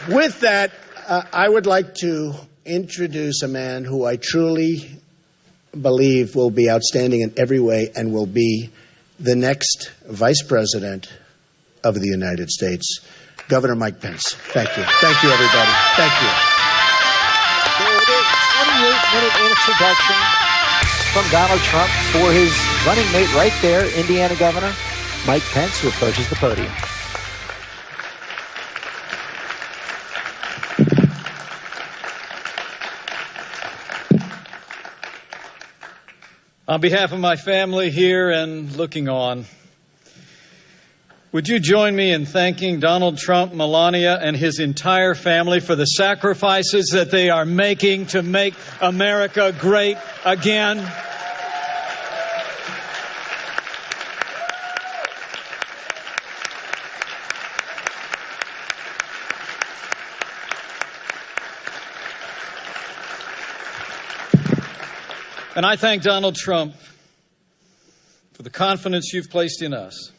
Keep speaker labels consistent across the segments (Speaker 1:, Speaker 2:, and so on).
Speaker 1: With that, I would like to introduce a man who I truly believe will be outstanding in every way and will be the next Vice President of the United States, Governor Mike Pence. Thank you. Thank you, everybody. Thank you.
Speaker 2: There it is, 28-minute introduction from Donald Trump for his running mate right there, Indiana Governor Mike Pence, who approaches the podium.
Speaker 3: On behalf of my family here and looking on, would you join me in thanking Donald Trump, Melania, and his entire family for the sacrifices that they are making to make America great again? And I thank Donald Trump for the confidence you've placed in us.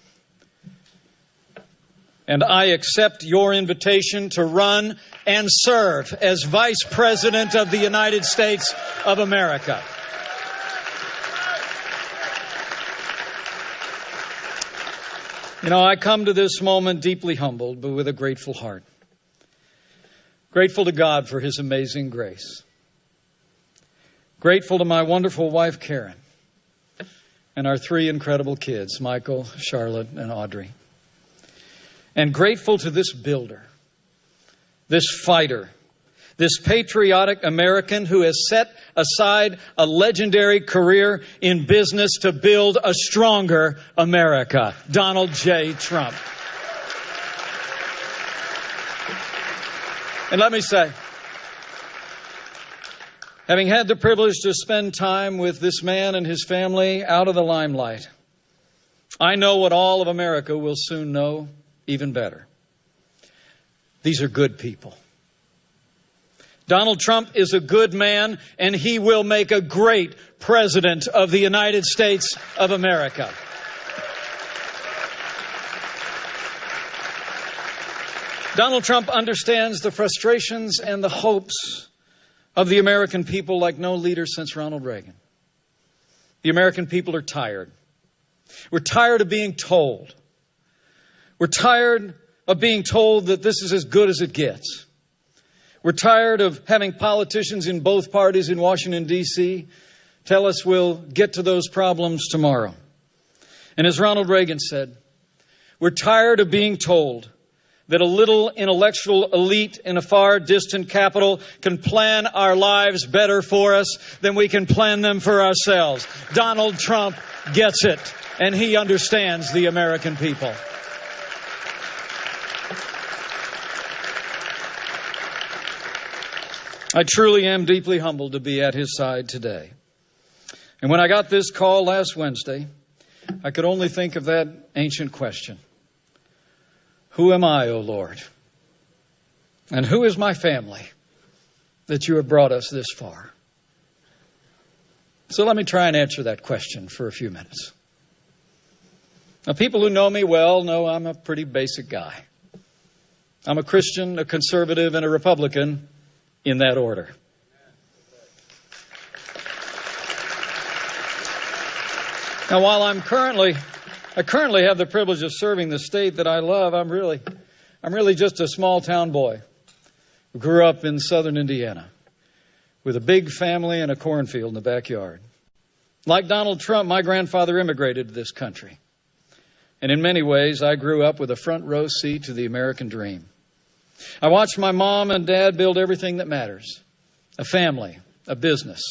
Speaker 3: And I accept your invitation to run and serve as Vice President of the United States of America. You know, I come to this moment deeply humbled, but with a grateful heart. Grateful to God for His amazing grace. Grateful to my wonderful wife, Karen, and our three incredible kids, Michael, Charlotte, and Audrey. And grateful to this builder, this fighter, this patriotic American who has set aside a legendary career in business to build a stronger America, Donald J. Trump. And let me say, having had the privilege to spend time with this man and his family out of the limelight, I know what all of America will soon know even better. These are good people. Donald Trump is a good man, and he will make a great president of the United States of America. Donald Trump understands the frustrations and the hopes of the American people like no leader since Ronald Reagan. The American people are tired. We're tired of being told. We're tired of being told that this is as good as it gets. We're tired of having politicians in both parties in Washington, D.C. tell us we'll get to those problems tomorrow. And as Ronald Reagan said, we're tired of being told that a little intellectual elite in a far distant capital can plan our lives better for us than we can plan them for ourselves. Donald Trump gets it, and he understands the American people. I truly am deeply humbled to be at his side today. And when I got this call last Wednesday, I could only think of that ancient question. Who am I, O Lord? And who is my family that you have brought us this far? So let me try and answer that question for a few minutes. Now, people who know me well know I'm a pretty basic guy. I'm a Christian, a conservative, and a Republican in that order. Now, while I currently have the privilege of serving the state that I love, I'm really just a small town boy who grew up in southern Indiana with a big family and a cornfield in the backyard. Like Donald Trump, my grandfather immigrated to this country. And in many ways, I grew up with a front row seat to the American dream. I watched my mom and dad build everything that matters: a family, a business,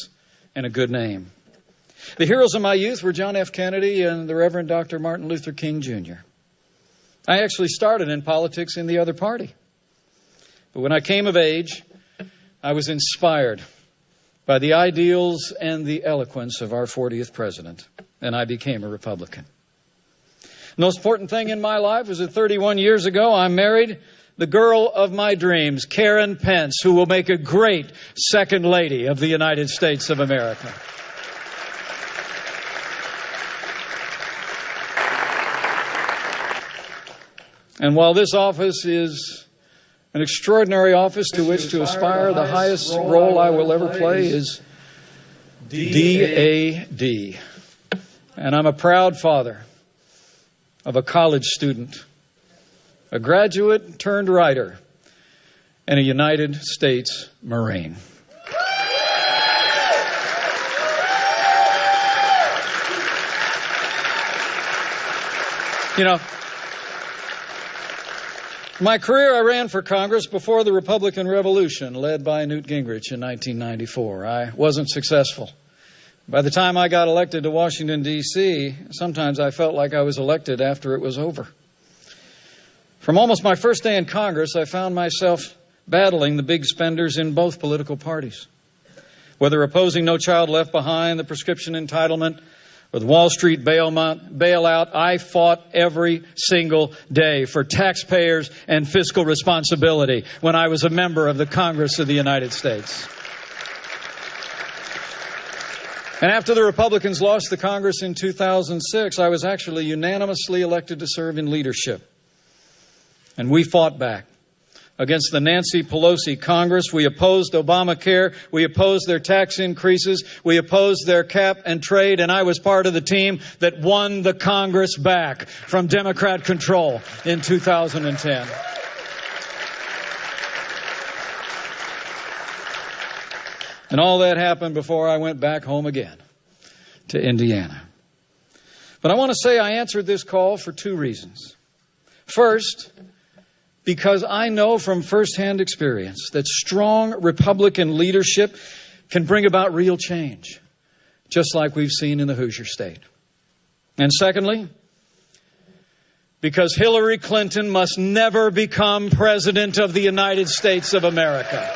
Speaker 3: and a good name. The heroes of my youth were John F. Kennedy and the Reverend Dr. Martin Luther King, Jr. I actually started in politics in the other party. But when I came of age, I was inspired by the ideals and the eloquence of our 40th president, and I became a Republican. The most important thing in my life was that 31 years ago, I married the girl of my dreams, Karen Pence, who will make a great second lady of the United States of America. And while this office is An extraordinary office to which to aspire. The highest role I will ever play is DAD. And I'm a proud father of a college student, a graduate turned writer, and a United States Marine. You know, my career, I ran for Congress before the Republican Revolution, led by Newt Gingrich in 1994. I wasn't successful. By the time I got elected to Washington, D.C., sometimes I felt like I was elected after it was over. From almost my first day in Congress, I found myself battling the big spenders in both political parties. Whether opposing No Child Left Behind, the prescription entitlement, or the Wall Street bailout, I fought every single day for taxpayers and fiscal responsibility when I was a member of the Congress of the United States. And after the Republicans lost the Congress in 2006, I was actually unanimously elected to serve in leadership. And we fought back against the Nancy Pelosi Congress. We opposed Obamacare. We opposed their tax increases. We opposed their cap and trade. And I was part of the team that won the Congress back from Democrat control in 2010. And all that happened before I went back home again to Indiana. But I want to say I answered this call for two reasons. First, because I know from firsthand experience that strong Republican leadership can bring about real change, just like we've seen in the Hoosier State. And secondly, because Hillary Clinton must never become President of the United States of America.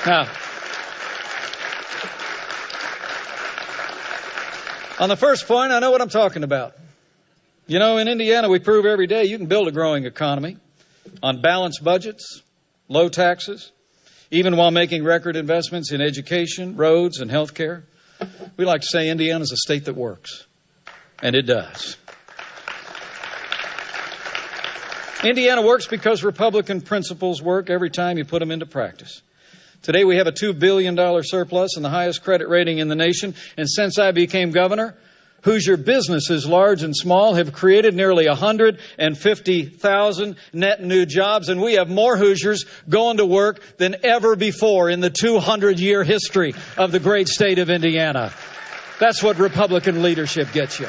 Speaker 3: Now, on the first point, I know what I'm talking about. You know, in Indiana, we prove every day you can build a growing economy on balanced budgets, low taxes, even while making record investments in education, roads, and health care. We like to say Indiana's a state that works, and it does. Indiana works because Republican principles work every time you put them into practice. Today we have a $2 billion surplus and the highest credit rating in the nation. And since I became governor, Hoosier businesses, large and small, have created nearly 150,000 net new jobs. And we have more Hoosiers going to work than ever before in the 200-year history of the great state of Indiana. That's what Republican leadership gets you.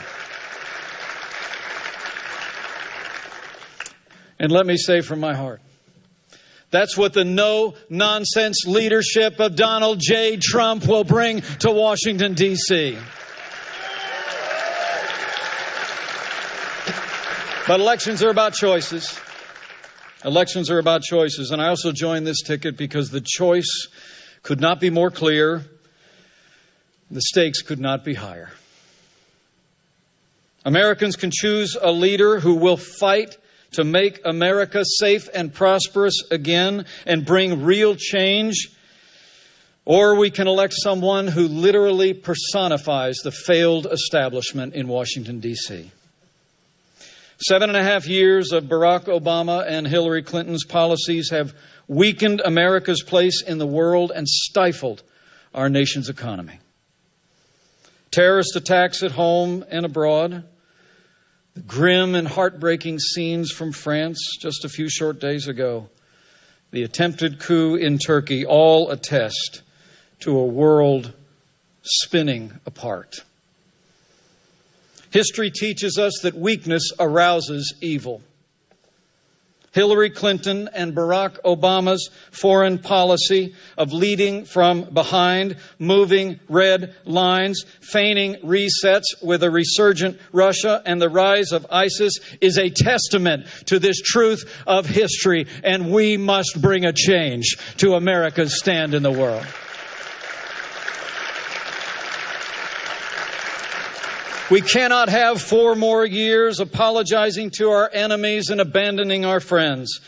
Speaker 3: And let me say from my heart, that's what the no-nonsense leadership of Donald J. Trump will bring to Washington, D.C. But elections are about choices. Elections are about choices. And I also joined this ticket because the choice could not be more clear. The stakes could not be higher. Americans can choose a leader who will fight to make America safe and prosperous again and bring real change, or we can elect someone who literally personifies the failed establishment in Washington, D.C. 7.5 years of Barack Obama and Hillary Clinton's policies have weakened America's place in the world and stifled our nation's economy. Terrorist attacks at home and abroad, the grim and heartbreaking scenes from France just a few short days ago, the attempted coup in Turkey, all attest to a world spinning apart. History teaches us that weakness arouses evil. Hillary Clinton and Barack Obama's foreign policy of leading from behind, moving red lines, feigning resets with a resurgent Russia and the rise of ISIS is a testament to this truth of history, and we must bring a change to America's stand in the world. We cannot have 4 more years apologizing to our enemies and abandoning our friends.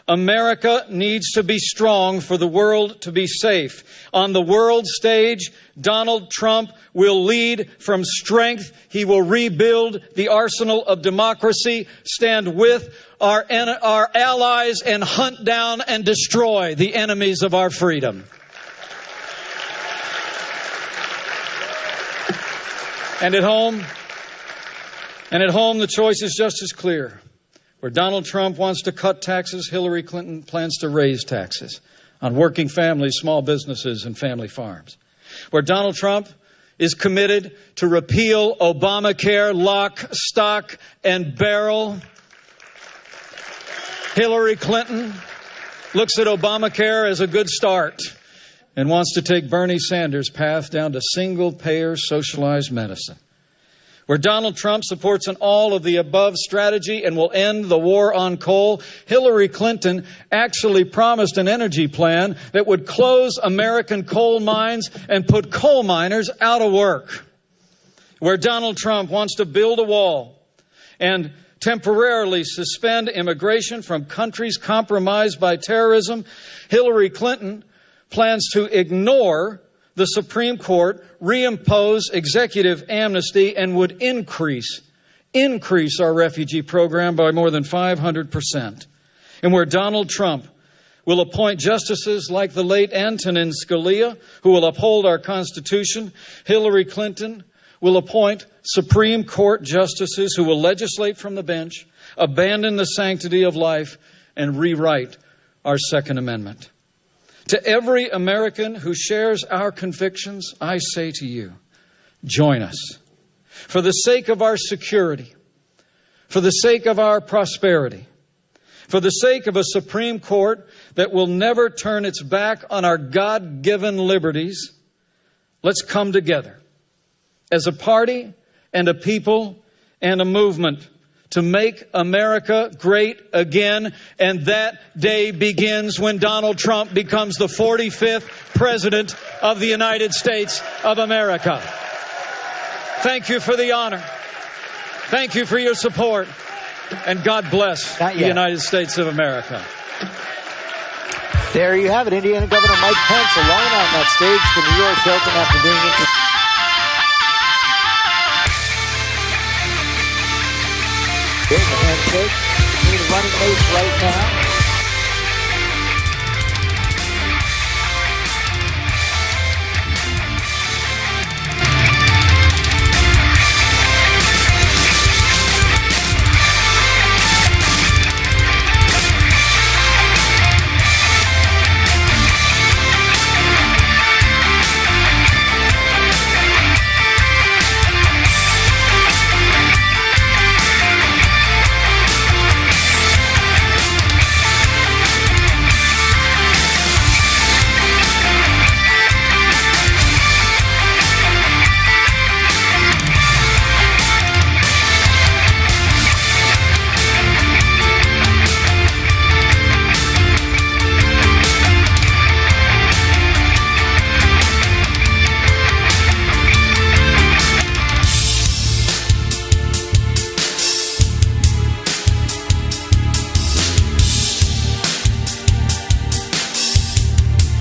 Speaker 3: America needs to be strong for the world to be safe. On the world stage, Donald Trump will lead from strength. He will rebuild the arsenal of democracy, stand with our allies, and hunt down and destroy the enemies of our freedom. And at home, the choice is just as clear. Where Donald Trump wants to cut taxes, Hillary Clinton plans to raise taxes on working families, small businesses, and family farms. Where Donald Trump is committed to repeal Obamacare, lock, stock, and barrel, Hillary Clinton looks at Obamacare as a good start and wants to take Bernie Sanders' path down to single-payer socialized medicine. Where Donald Trump supports an all-of-the-above strategy and will end the war on coal, Hillary Clinton actually promised an energy plan that would close American coal mines and put coal miners out of work. Where Donald Trump wants to build a wall and temporarily suspend immigration from countries compromised by terrorism, Hillary Clinton plans to ignore the Supreme Court, reimpose executive amnesty, and would increase our refugee program by more than 500%. And where Donald Trump will appoint justices like the late Antonin Scalia, who will uphold our Constitution, Hillary Clinton will appoint Supreme Court justices who will legislate from the bench, abandon the sanctity of life, and rewrite our Second Amendment. To every American who shares our convictions, I say to you, join us. For the sake of our security, for the sake of our prosperity, for the sake of a Supreme Court that will never turn its back on our God-given liberties, let's come together as a party and a people and a movement to make America great again. And that day begins when Donald Trump becomes the 45th President of the United States of America. Thank you for the honor. Thank you for your support. And God bless the United States of America.
Speaker 2: There you have it. Indiana Governor Mike Pence alone on that stage, the New York Hilton, after being introduced. Here's a handshake between the running mates right now.